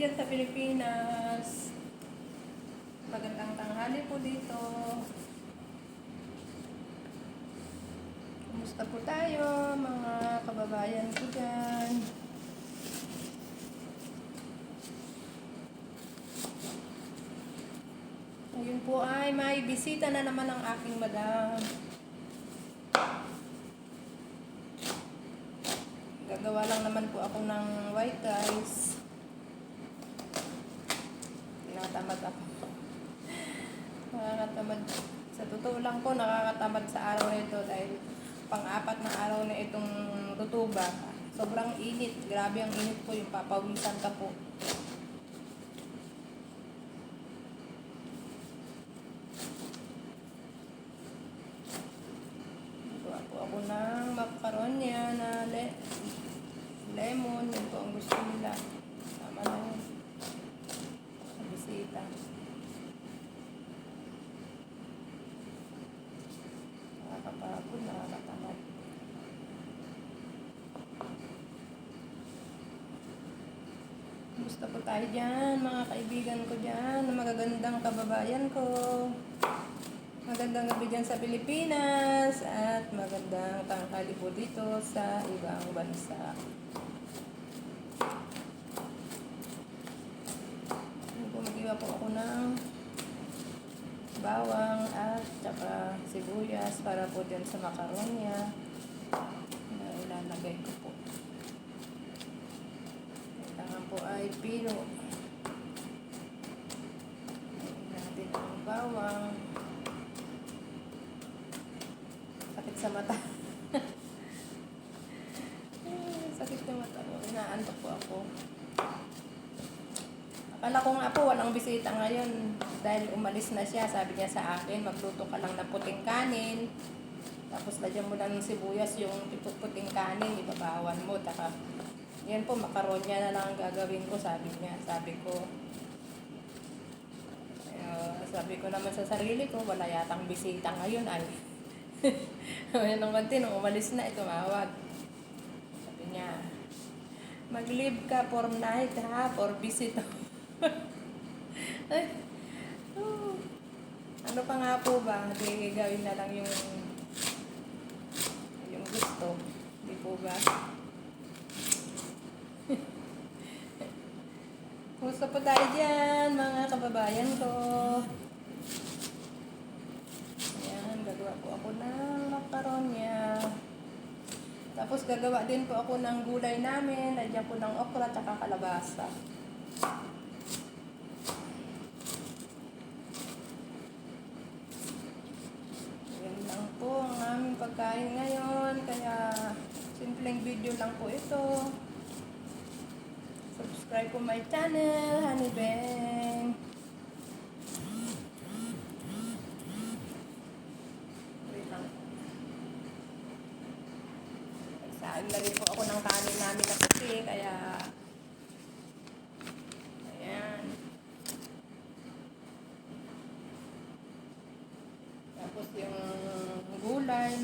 dyan sa Pilipinas. Magandang tanghali po dito. Kumusta po tayo, mga kababayan ko dyan? Ngayon po ay may bisita na naman ang aking madam. Gagawa lang naman po ako ng white rice. Tinatamad ako. Nakakatamad. Sa totoo lang po, nakakatamad sa araw na ito dahil pang-apat na araw na itong tutuba. Sobrang init. Grabe ang init po, yung papawisan ka po. Gawa po ako ng makaronya na lemon. Yun po ang gusto nila. Tama na yun. Sa bisita. Nakakapagod, nakakatamad. Gusto po tayo dyan, mga kaibigan ko dyan, magagandang kababayan ko. Magandang gabi dyan sa Pilipinas at magandang tanghali po dito sa ibang bansa. Mag-iwa po ako ng bawang at saka sibuyas para po dyan sa makaronya na ilalagay ko po. Kailangan po ay pino. Ayan natin ang bawang. Sakit sa mata. Sakit sa mata ko. Inaantok po ako. Akala ko nga po walang bisita ngayon dahil umalis na siya. Sabi niya sa akin, magluto ka lang ng puting kanin. Tapos lagyan mo lang ng sibuyas yung puting kanin, ibabawan mo. Taka, yan po, makaronya na lang ang gagawin ko, sabi niya. Sabi ko naman sa sarili ko, wala yatang bisita ngayon ay. Ayan naman din, nung umalis na, tumawag. Sabi niya, mag-leave ka for night ha, for visit. Ay, ano pa nga po ba? Di gawin na lang yung gusto. Di po ba? Kumusta po tayo dyan, mga kababayan ko? Ayan, gagawa po ako ng makaronya. Tapos gagawa din po ako ng gulay namin. Lagyan po ng okra at kalabasa. Yan lang po ang aming pagkain ngayon. Kaya simpleng video lang po ito. Subscribe po my channel, Honey Beng. Wait lang. Saan na rin po ako ng kanin namin na kasi, kaya ayan. Tapos yung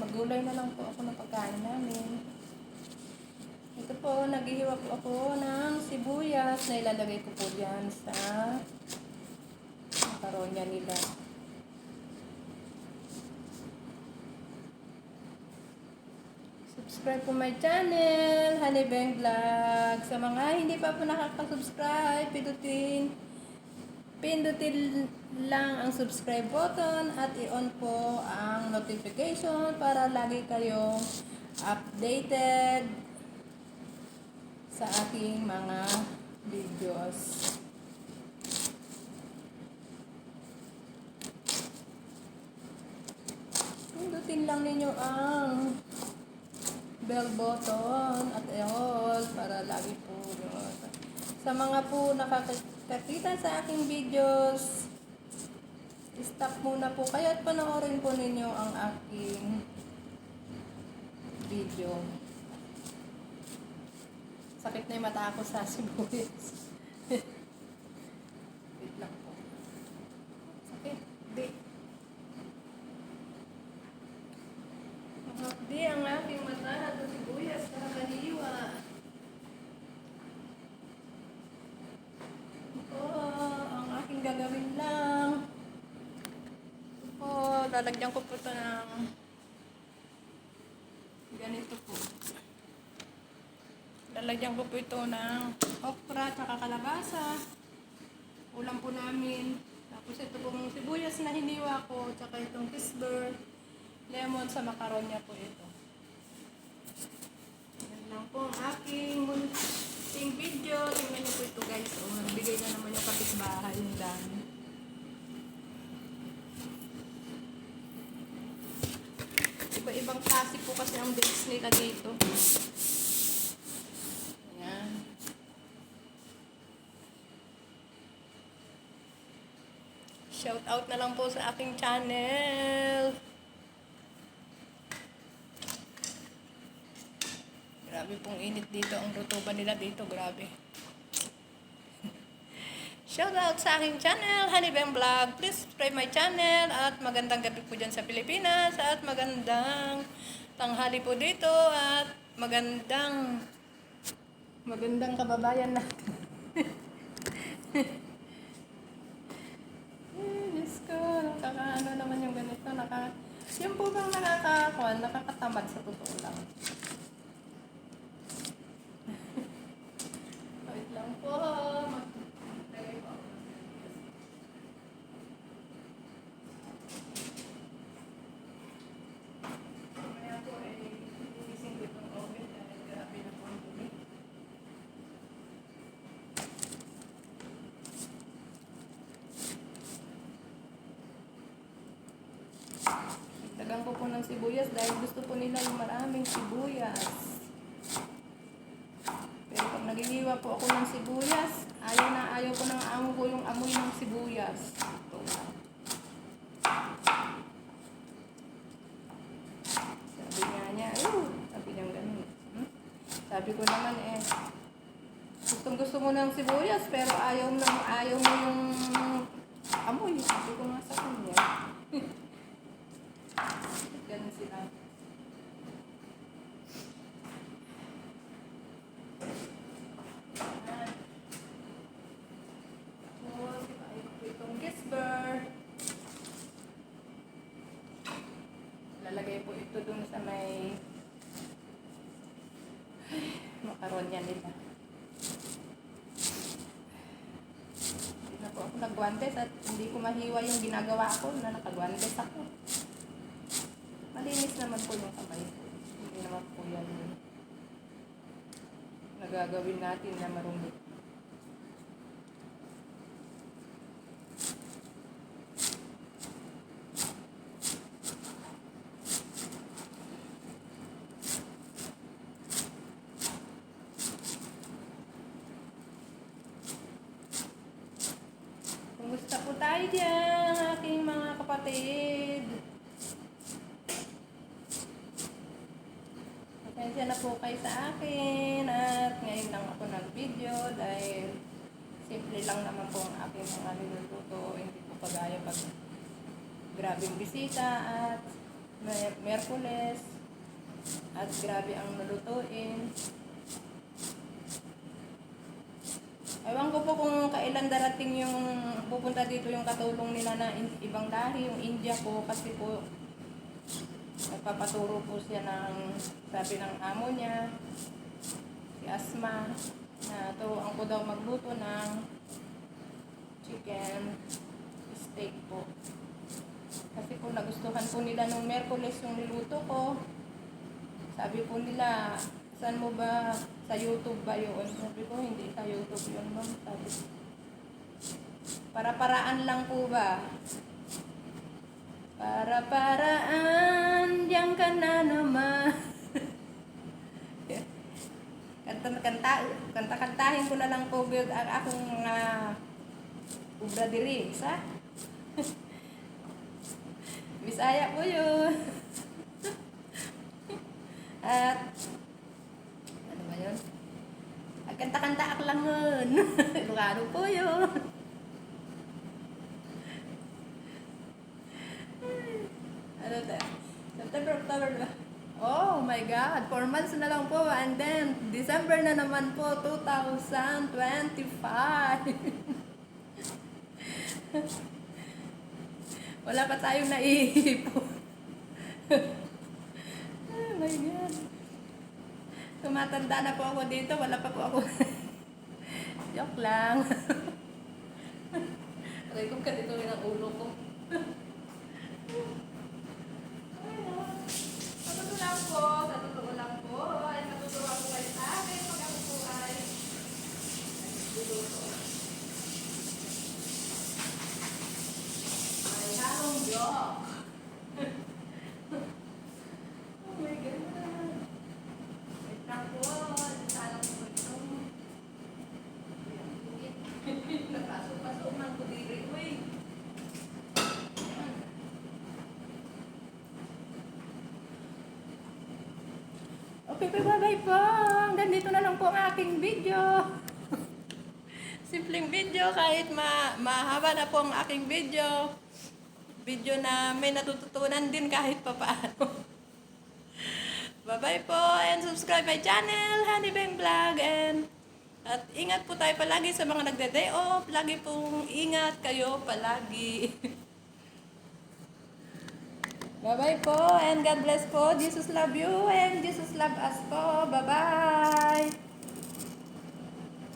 maggulay na lang po ako ng pagkain namin. Ito po, naghihiwa po ako ng sibuyas na ilalagay ko po dyan sa makaronya nila. Subscribe po my channel, Honey Beng Vlog. Sa mga hindi pa po nakaka-subscribe, pindutin lang ang subscribe button at i-on po ang notification para lagi kayong updated sa aking mga videos. Pindutin lang ninyo ang bell button at all para lagi po yun. Sa mga po nakakakita sa aking videos, stop muna po kayo at panoorin po ninyo ang aking video. Sakit na yung mata ako sa sibuyas. Wait lang po. Sakit. Di ang aking mata na sibuyas, nakakaliwa. lalagyan ko po ito ng ganito po. Lalagyan ko po ito ng okra at kalabasa. Ulam po namin. Tapos ito pong sibuyas na hiniwa ko. Tsaka itong kisber. Lemon sa makaronya po ito. Yan lang po ang aking munting video. Tingnan niyo po ito guys. O, nagbigay na naman yung kapitbahay yung dami. Iba-ibang klase po kasi ang dates nila dito. Ayan. Shout out na lang po sa aking channel. Grabe pong init dito. Ang rutuban nila dito. Grabe. Shout out sa aking channel, Honeybem Vlog. Please subscribe my channel. At magandang gabi po dyan sa Pilipinas. At magandang tanghali po dito. At magandang kababayan natin. Diyos ko, nakakaano naman yung ganito. Yung po bang nakakatamad sa totoo lang. Wait lang po. Maglagay po ako. Kaya po iising ko itong oven dahil grabe na po ang dumi. Dagan ko po ng sibuyas dahil gusto po nila yung maraming sibuyas. Pero pag nagigiwa po ako ng sibuyas, ayaw ko ng amo ko yung amoy ng sibuyas. Ito. Sabi niya, sabi niya ganun. Sabi ko naman gusto mo ng sibuyas pero ayaw mo yung amoy. Sabi ko nga sa kanya. Ganun sila. Tapos, itong kisber. Lalagay po ito dun sa may makaronya nila. Hindi na po ako nagwantes at hindi ko mahiwa yung ginagawa ko na nakagwantes ako. Malinis naman po yung kamay ko. Hindi naman po yan nagagawin natin na marumi. Kumusta po tayo dyan, aking mga kapatid? Pasensya na po kayo sa akin at ngayon lang ako nag-video dahil simple lang naman po ang aking mga niluluto. Hindi po kagaya pag grabing bisita at Merkules at grabe ang nalutuin. Ewan ko po kung kailan darating yung pupunta dito yung katulong nila na ibang lahi, yung India po kasi po nagpapaturo po siya ng sabi ng amo niya, si Asma, na turuan ko daw magluto ng chicken steak po. Kasi po nagustuhan po nila nung Merkules yung niluto ko. Sabi po nila, saan mo ba? Sa YouTube ba yun? Sabi ko, hindi sa YouTube yun, ma'am. Sabi ko, para-paraan lang po ba? Para-paraan, diyan ka na naman. Kanta-kantahin ko na lang po ang akong ubra diri, isa. Bisaya po yun. At ano ba yun? Kanta-kanta ak lang yun. Ilocano po yun. Ano tayo? September, October ba? Oh my God! 4 months na lang po. And then, December na naman po, 2025. Wala pa tayong naiipon. Oh my God. Tumatanda na po ako dito. Wala pa po ako. Joke lang. Aray ko, ganito rin ang ulo ko. Sa totoo lang po, ay matutuwa ko kayo sa akin pag ako po ay nagluluto. May halong joke. Oh my God. Wait lang po. Salang po ito. Napasok-pasok man ko diri. Uy. Okay, bye-bye po. Hanggang dito na lang po ang aking video. Simpleng video kahit mahaba na po ang aking video. Video na may natututunan din kahit papaano. Bye-bye po and subscribe my channel, Honey Bang Vlog. At ingat po tayo palagi sa mga nagde-day off. Lagi pong ingat kayo palagi. Bye-bye po and God bless po. Jesus love you and Jesus love us po. Bye-bye.